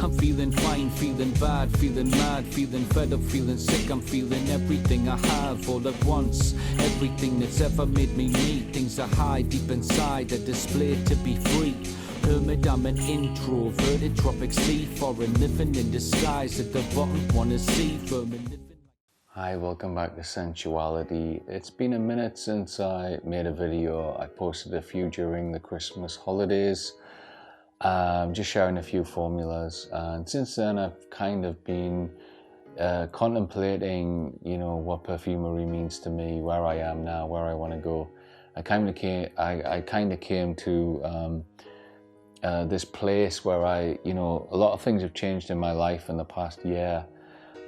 I'm feeling fine, feeling bad, feeling mad, feeling fed up, feeling sick. I'm feeling everything I have all at once. Everything that's ever made me me. Things I hide deep inside are displayed to be free. Hermit, I'm an introverted tropic sea foreign, living in disguise at the bottom, wanna see vermin living. Hi, welcome back to Scentuality. It's been a minute since I made a video. I posted a few during the Christmas holidays, just sharing a few formulas, and since then I've kind of been contemplating, what perfumery means to me, where I am now, where I want to go. I kind of came to this place where a lot of things have changed in my life in the past year.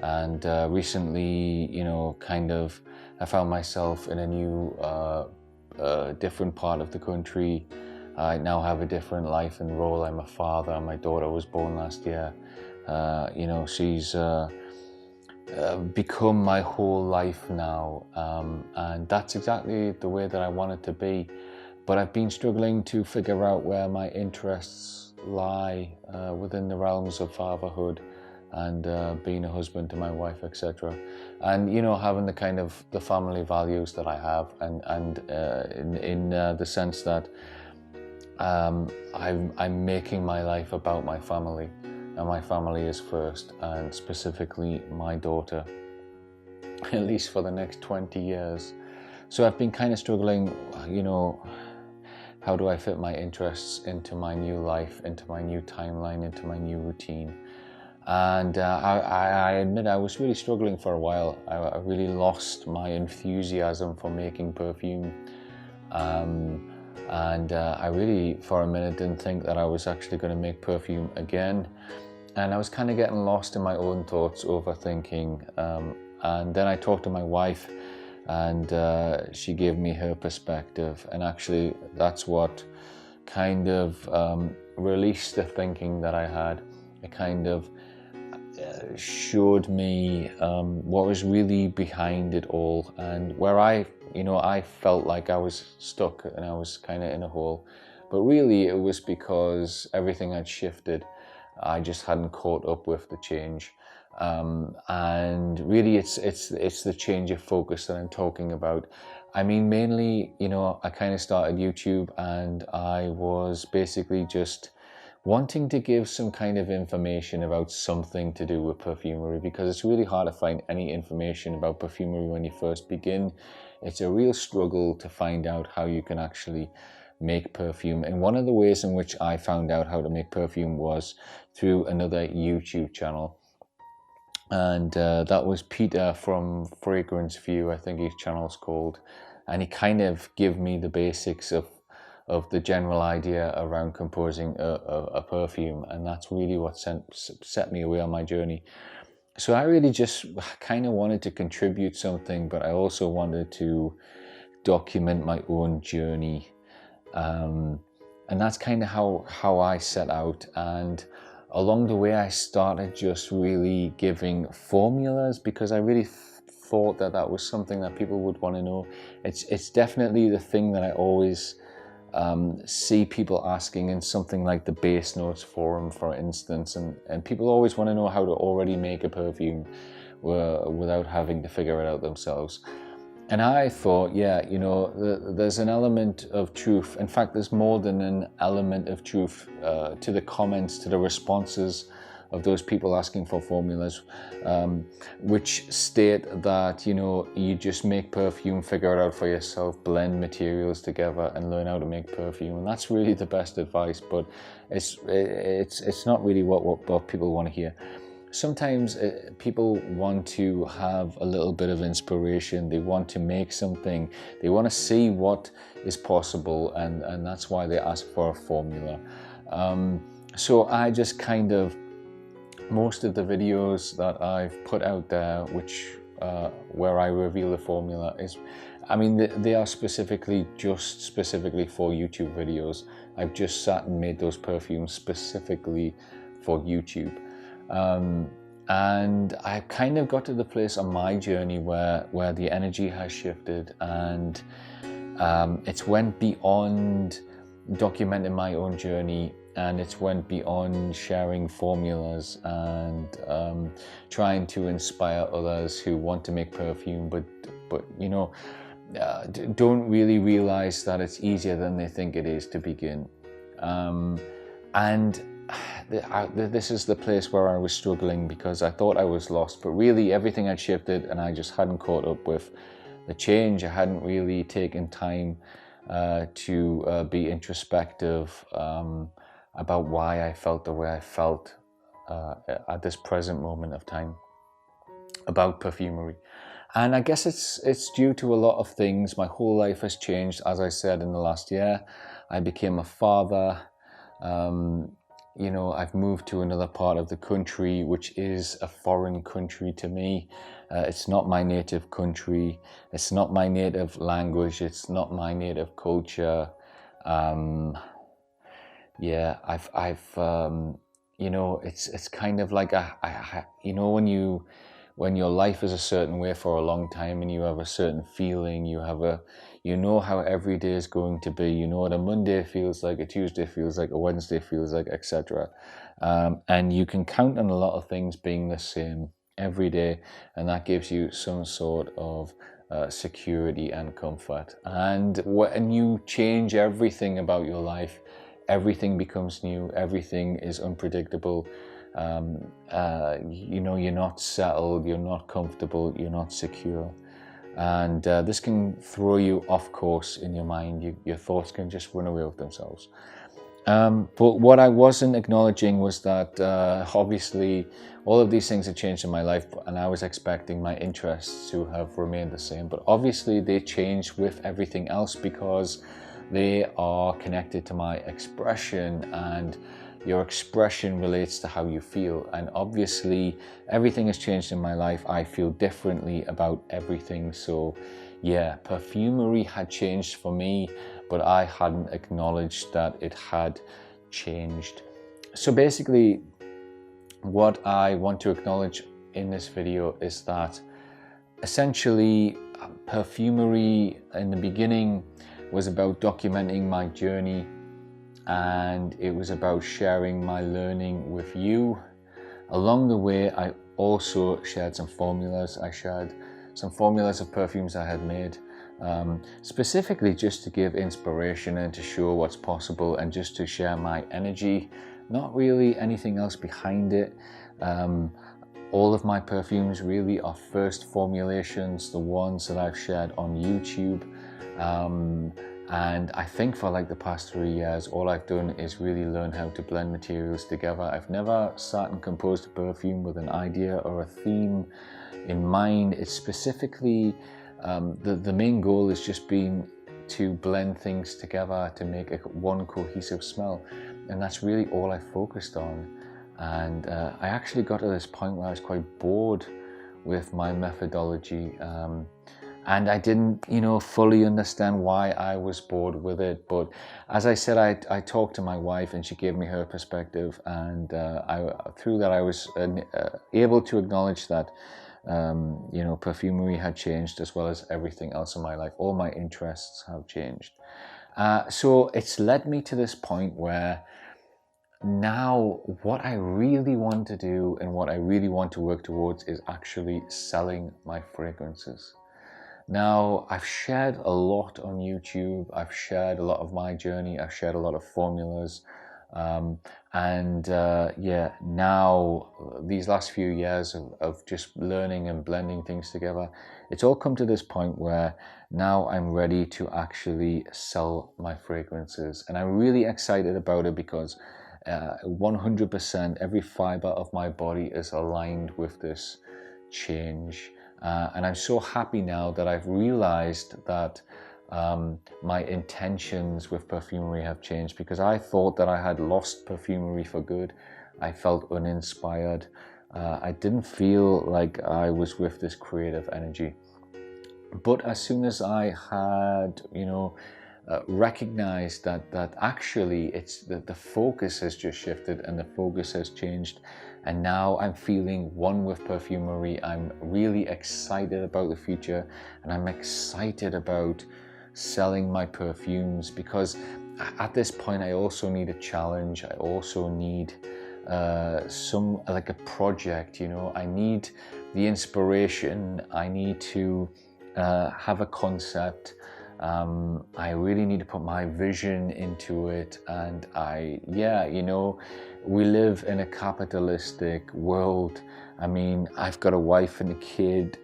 And recently, I found myself in a new, different part of the country. I now have a different life and role. I'm a father. My daughter was born last year. She's become my whole life now. And that's exactly the way that I want it to be. But I've been struggling to figure out where my interests lie within the realms of fatherhood and being a husband to my wife, etc. And having the family values that I have, and in the sense that I'm making my life about my family, and my family is first, and specifically my daughter, at least for the next 20 years. So I've been kind of struggling, how do I fit my interests into my new life, into my new timeline, into my new routine? And I admit I was really struggling for a while. I really lost my enthusiasm for making perfume. I really, for a minute, didn't think that I was actually going to make perfume again. And I was kind of getting lost in my own thoughts, overthinking. And then I talked to my wife, and she gave me her perspective. And actually, that's what kind of released the thinking that I had. It kind of showed me what was really behind it all, and where I felt like I was stuck and I was kind of in a hole. But really it was because everything had shifted. I just hadn't caught up with the change. And really it's the change of focus that I'm talking about. I mean, mainly, I kind of started YouTube, and I was basically just wanting to give some kind of information about something to do with perfumery, because it's really hard to find any information about perfumery when you first begin. It's a real struggle to find out how you can actually make perfume. And one of the ways in which I found out how to make perfume was through another YouTube channel. And that was Peter from Fragrance View, I think his channel's called. And he kind of gave me the basics of the general idea around composing a perfume, and that's really what set me away on my journey. So I really just kind of wanted to contribute something, but I also wanted to document my own journey, and that's kind of how I set out. And along the way I started just really giving formulas, because I really thought that was something that people would want to know. It's definitely the thing that I always see people asking in something like the Base Notes forum, for instance, and people always want to know how to already make a perfume without having to figure it out themselves. And I thought, there's an element of truth. In fact, there's more than an element of truth to the comments, to the responses of those people asking for formulas, which state that you just make perfume, figure it out for yourself, blend materials together and learn how to make perfume. And that's really the best advice, but it's not really what people want to hear. Sometimes people want to have a little bit of inspiration. They want to make something, they want to see what is possible, and that's why they ask for a formula. So I just most of the videos that I've put out there, where I reveal the formula, they are specifically for YouTube videos. I've just sat and made those perfumes specifically for YouTube. And I kind of got to the place on my journey where the energy has shifted, and it's went beyond documenting my own journey and it's went beyond sharing formulas and trying to inspire others who want to make perfume, but you know, don't really realize that it's easier than they think it is to begin. And this is the place where I was struggling, because I thought I was lost, but really everything had shifted and I just hadn't caught up with the change. I hadn't really taken time to be introspective about why I felt the way I felt at this present moment of time about perfumery. And I guess it's due to a lot of things. My whole life has changed, as I said, in the last year. I became a father. You know, I've moved to another part of the country, which is a foreign country to me. It's not my native country. It's not my native language. It's not my native culture. Yeah, you know, it's kind of like you know, when your life is a certain way for a long time and you have a certain feeling, you know how every day is going to be. You know what a Monday feels like, a Tuesday feels like, a Wednesday feels like, etc. And you can count on a lot of things being the same every day, and that gives you some sort of security and comfort. And when you change everything about your life, everything becomes new, everything is unpredictable. You know, you're not settled, you're not comfortable, you're not secure. And this can throw you off course in your mind. Your thoughts can just run away with themselves. But what I wasn't acknowledging was that obviously all of these things have changed in my life, and I was expecting my interests to have remained the same. But obviously they changed with everything else, because they are connected to my expression, and your expression relates to how you feel. And obviously everything has changed in my life. I feel differently about everything. So yeah, perfumery had changed for me, but I hadn't acknowledged that it had changed. So basically what I want to acknowledge in this video is that essentially perfumery in the beginning was about documenting my journey, and it was about sharing my learning with you. Along the way, I also shared some formulas. I shared some formulas of perfumes I had made, specifically just to give inspiration and to show what's possible, and just to share my energy, not really anything else behind it. All of my perfumes really are first formulations, the ones that I've shared on YouTube. And I think for like the past 3 years, all I've done is really learn how to blend materials together. I've never sat and composed a perfume with an idea or a theme in mind. It's specifically, the main goal has just been to blend things together to make one cohesive smell. And that's really all I focused on. And I actually got to this point where I was quite bored with my methodology. And I didn't, you know, fully understand why I was bored with it. But as I said, I talked to my wife and she gave me her perspective. And through that, I was able to acknowledge that, you know, perfumery had changed, as well as everything else in my life. All my interests have changed. So it's led me to this point where now what I really want to do and what I really want to work towards is actually selling my fragrances. Now, I've shared a lot on YouTube. I've shared a lot of my journey. I've shared a lot of formulas. Yeah, now these last few years of just learning and blending things together, it's all come to this point where now I'm ready to actually sell my fragrances. And I'm really excited about it, because 100% every fiber of my body is aligned with this change. And I'm so happy now that I've realized that my intentions with perfumery have changed, because I thought that I had lost perfumery for good. I felt uninspired. I didn't feel like I was with this creative energy. But as soon as I had, you know, recognized that actually it's the focus has just shifted and the focus has changed, and now I'm feeling one with perfumery. I'm really excited about the future, and I'm excited about selling my perfumes, because at this point, I also need a challenge. I also need like a project, you know. I need the inspiration. I need to have a concept. I really need to put my vision into it. And you know, we live in a capitalistic world. I mean, I've got a wife and a kid.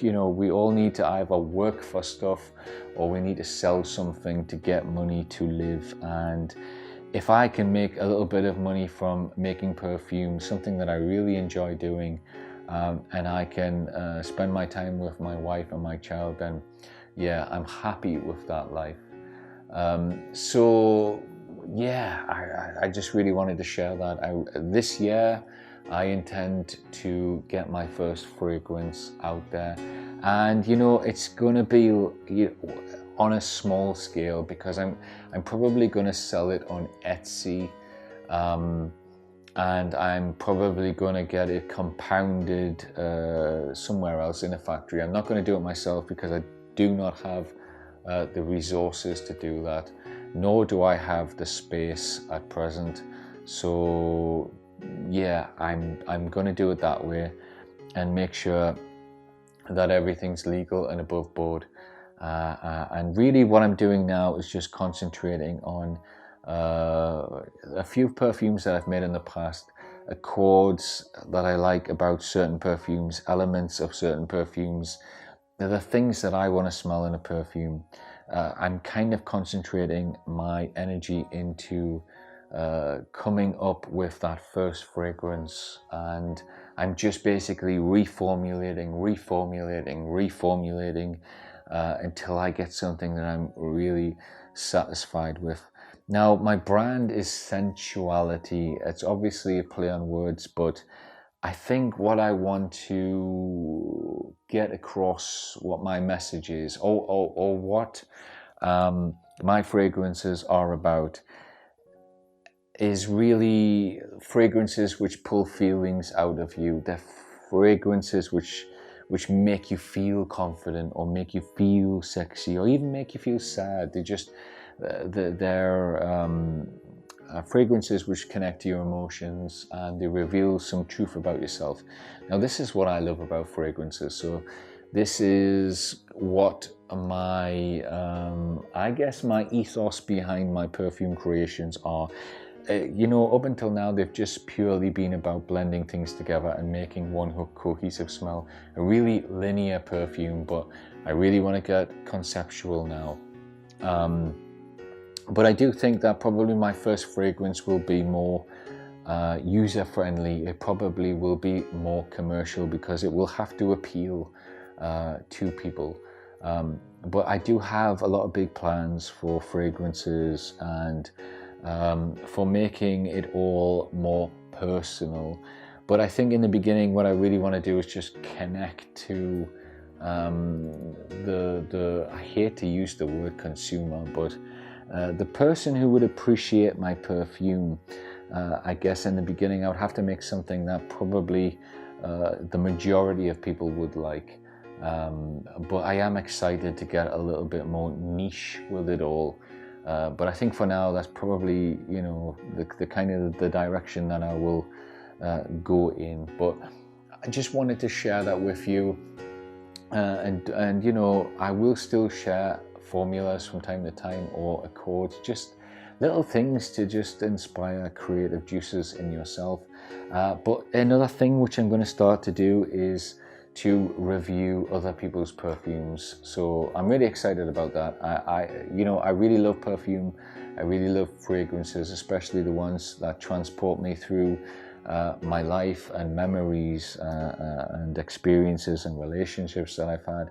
You know, we all need to either work for stuff or we need to sell something to get money to live. And if I can make a little bit of money from making perfume, something that I really enjoy doing, and I can spend my time with my wife and my child, then yeah, I'm happy with that life. So yeah, I just really wanted to share that. This year, I intend to get my first fragrance out there, and you know, it's gonna be on a small scale, because I'm probably gonna sell it on Etsy, and I'm probably gonna get it compounded somewhere else in a factory. I'm not gonna do it myself because I do not have the resources to do that, nor do I have the space at present. So yeah, I'm gonna do it that way and make sure that everything's legal and above board. And really what I'm doing now is just concentrating on a few perfumes that I've made in the past, accords that I like about certain perfumes, elements of certain perfumes. They're the things that I want to smell in a perfume. I'm kind of concentrating my energy into coming up with that first fragrance, and I'm just basically reformulating until I get something that I'm really satisfied with. Now, my brand is Scentuality. It's obviously a play on words, but I think what I want to get across, what my message is, or what my fragrances are about, is really fragrances which pull feelings out of you. They're fragrances which make you feel confident, or make you feel sexy, or even make you feel sad. They're fragrances which connect to your emotions, and they reveal some truth about yourself. Now, this is what I love about fragrances. So this is what my I guess my ethos behind my perfume creations are. You know, up until now, they've just purely been about blending things together and making one cohesive smell, a really linear perfume. But I really want to get conceptual now. But I do think that probably my first fragrance will be more user-friendly. It probably will be more commercial, because it will have to appeal to people. But I do have a lot of big plans for fragrances, and for making it all more personal. But I think in the beginning, what I really want to do is just connect to I hate to use the word consumer, but the person who would appreciate my perfume. I guess in the beginning, I would have to make something that probably the majority of people would like. But I am excited to get a little bit more niche with it all. But I think for now, that's probably, you know, the kind of the direction that I will go in. But I just wanted to share that with you. And you know, I will still share formulas from time to time, or accords, just little things to just inspire creative juices in yourself. But another thing which I'm going to start to do is to review other people's perfumes. So I'm really excited about that. You know, I really love perfume. I really love fragrances, especially the ones that transport me through my life and memories and experiences and relationships that I've had.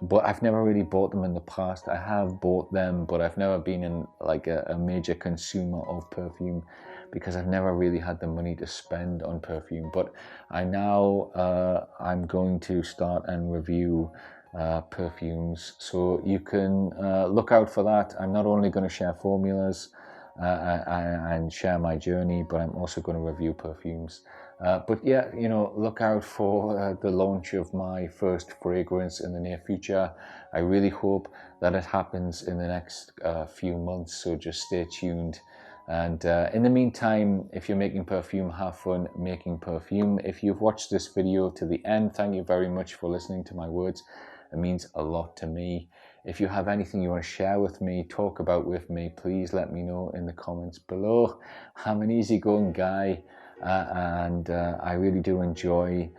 But I've never really bought them in the past. I have bought them, but I've never been in like a major consumer of perfume, because I've never really had the money to spend on perfume. But I'm going to start and review perfumes, so you can look out for that. I'm not only going to share formulas, and share my journey, but I'm also going to review perfumes. But yeah, you know, look out for the launch of my first fragrance in the near future. I really hope that it happens in the next few months, so just stay tuned. And in the meantime, if you're making perfume, have fun making perfume. If you've watched this video to the end, thank you very much for listening to my words. It means a lot to me. If you have anything you want to share with me, talk about with me, please let me know in the comments below. I'm an easygoing guy, and I really do enjoy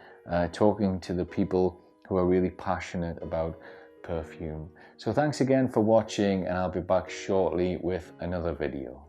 talking to the people who are really passionate about perfume. So thanks again for watching, and I'll be back shortly with another video.